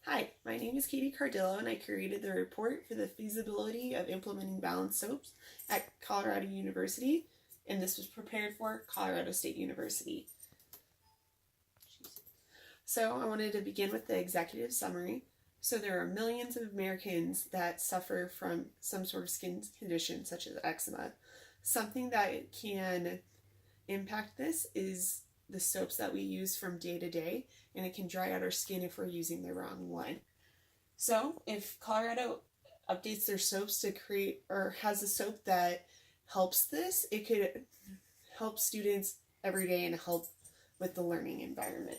Hi, my name is Katie Cardillo and I created the report for the feasibility of implementing balanced soaps at Colorado University, and this was prepared for Colorado State University. So I wanted to begin with the executive summary. So there are millions of Americans that suffer from some sort of skin condition such as eczema. Something that can impact this is the soaps that we use from day to day, and it can dry out our skin if we're using the wrong one. So if Colorado updates their soaps to create or has a soap that helps this, it could help students every day and help with the learning environment.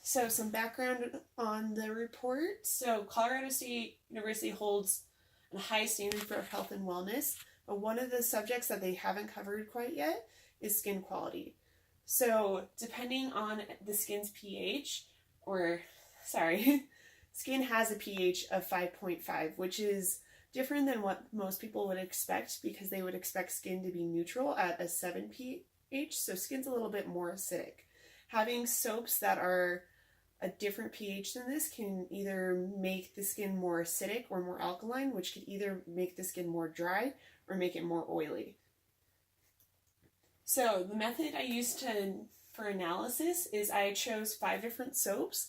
So some background on the report. So Colorado State University holds a high standard for health and wellness, but one of the subjects that they haven't covered quite yet is skin quality. So depending on the skin's pH, skin has a pH of 5.5, which is different than what most people would expect because they would expect skin to be neutral at a 7 pH, so skin's a little bit more acidic. Having soaps that are a different pH than this can either make the skin more acidic or more alkaline, which could either make the skin more dry or make it more oily. So the method I used for analysis is I chose 5 different soaps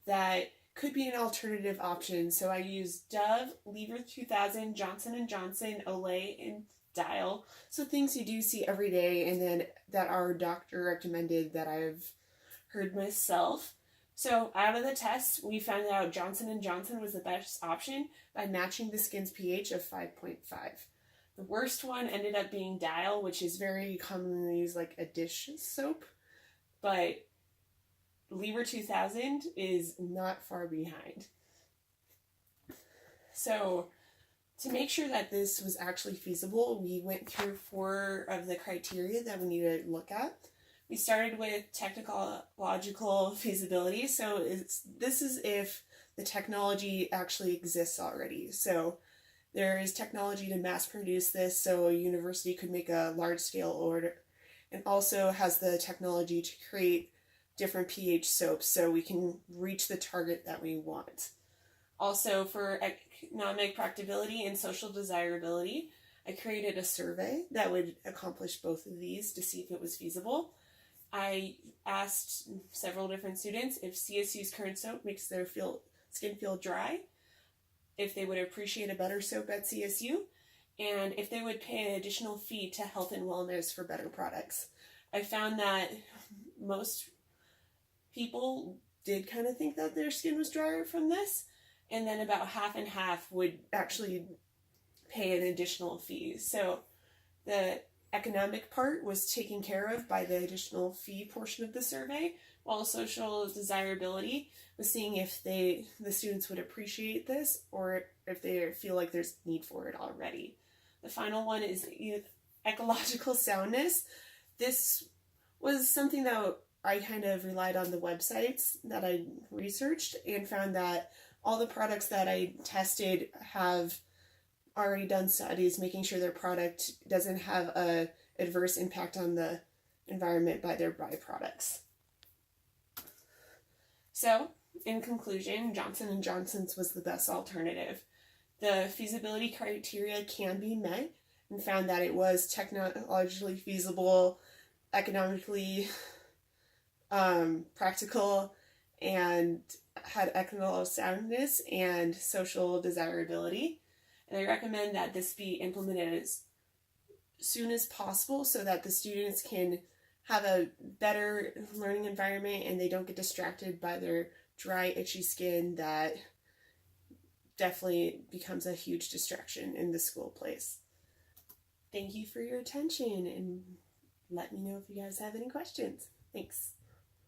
that could be an alternative option. So I used Dove, Lever 2000, Johnson & Johnson, Olay, and Dial. So things you do see every day and then that our doctor recommended that I've heard myself. So out of the test, we found out Johnson & Johnson was the best option by matching the skin's pH of 5.5. The worst one ended up being Dial, which is very commonly used like a dish soap, but Lever 2000 is not far behind. So to make sure that this was actually feasible, we went through 4 of the criteria that we needed to look at. We started with technological feasibility. So this is if the technology actually exists already. So there is technology to mass produce this, so a university could make a large scale order, and also has the technology to create different pH soaps so we can reach the target that we want. Also for economic practicability and social desirability, I created a survey that would accomplish both of these to see if it was feasible. I asked several different students if CSU's current soap makes their skin feel dry, if they would appreciate a better soap at CSU, and if they would pay an additional fee to health and wellness for better products. I found that most people did kind of think that their skin was drier from this, and then about half and half would actually pay an additional fee. So the economic part was taken care of by the additional fee portion of the survey, while social desirability was seeing if the students would appreciate this or if they feel like there's need for it already. The final one is ecological soundness. This was something that I kind of relied on the websites that I researched and found that all the products that I tested have already done studies making sure their product doesn't have a adverse impact on the environment by their byproducts. So, in conclusion, Johnson & Johnson's was the best alternative. The feasibility criteria can be met and found that it was technologically feasible, economically practical, and had economical soundness and social desirability. And I recommend that this be implemented as soon as possible so that the students can have a better learning environment and they don't get distracted by their dry, itchy skin that definitely becomes a huge distraction in the school place. Thank you for your attention and let me know if you guys have any questions. Thanks.